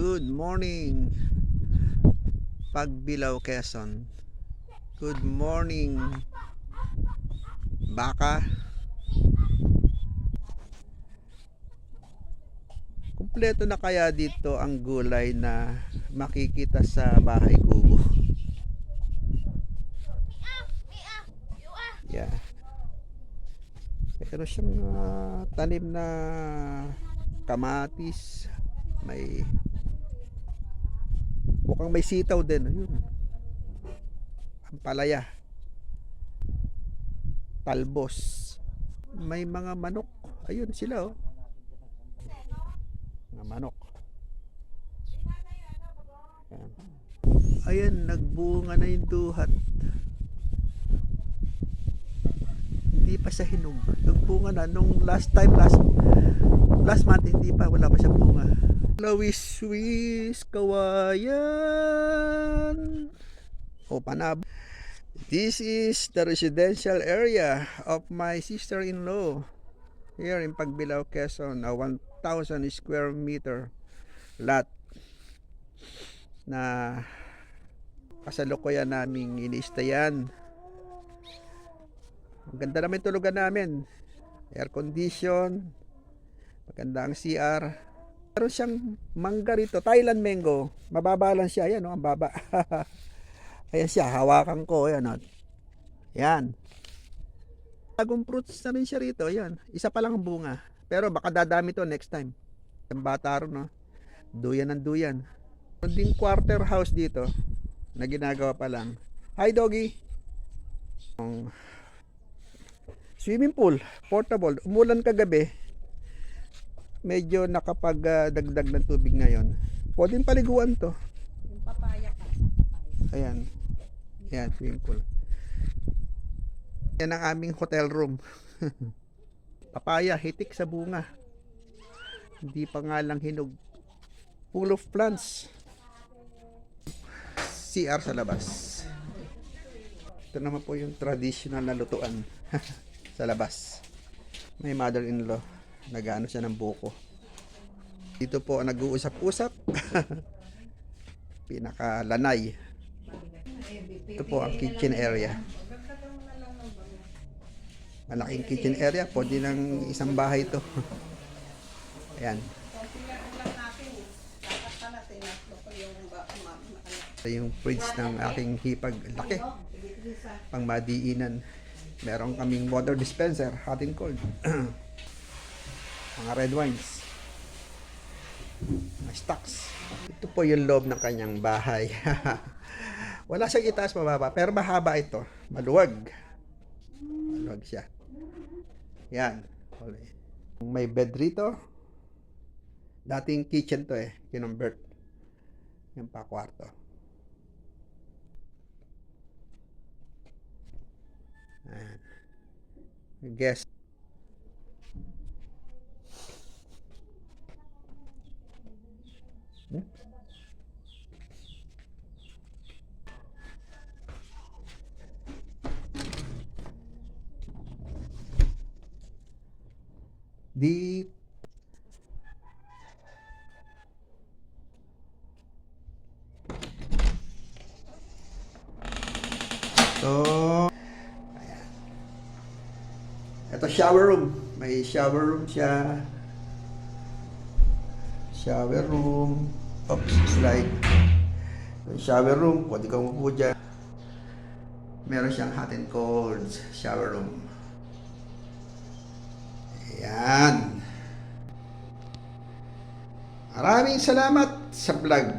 Good morning, Pagbilao, Quezon. Good morning, Baka. Kumpleto na kaya dito ang gulay na makikita sa bahay kubo? Yeah. Pero siyang tanim na kamatis, may mukhang may sitaw din. Ayun. Ampalaya, talbos, may mga manok. Ayun sila, oh. Mga manok. Ayan, nagbunga na yung duhat. Hindi pa siya hinog. Nagbunga na nung last month, hindi pa, wala pa siya bunga. Lawis-wis kawayan. O panab. This is the residential area of my sister-in-law here in Pagbilao, Quezon, a 1,000 square meter lot na kasalukuyan naming iniistayan. Ang ganda naman tulugan namin, air condition, maganda ang CR. Meron siyang mangga rito, Thailand mango, mababa lang siya. Ayan, oh, ang baba. Ayan siya, hawakan ko. Ayan, oh. Yan. Bagong fruits na rin siya rito. Ayan, isa pa lang ang bunga, pero baka dadami to next time. Ang bata ron, no? Duyan ng duyan. Meron ding quarter house dito na ginagawa pa lang. Hi, doggy. Swimming pool, portable. Umulan kagabi, medyo nakapagdagdag ng tubig ngayon. Pwedeng paliguan to. Yung papaya ka. Ayan. Ayan, swimming pool. Yan ang aming hotel room. Papaya, hitik sa bunga. Hindi pa nga lang hinog. Full of plants. CR sa labas. Ito naman po yung traditional na lutuan. Sa labas. May mother-in-law. Nag-ano siya ng buko. Dito po nag-uusap-usap. Pinakalanay. Ito po ang kitchen area. Malaking kitchen area. Pwede ng isang bahay ito. Ayan. Ito yung fridge ng aking hipag. Laki. Pang madiinan. Meron kaming water dispenser, hot and cold. Mga red wines. Mga stocks. Ito po yung loob ng kanyang bahay. Wala siyang itaas mababa, pero mahaba ito. Maluwag. Maluwag siya. Yan. May bed rito. Dating kitchen to eh. Kinumbert. Yan pa kwarto. Ayan. Guess. Deep. So, ito shower room. May shower room siya. Shower room. Oops, slide. Shower room. Pwede kang upo dyan. Meron siyang hot and cold shower room. Ayan. Maraming salamat sa vlog.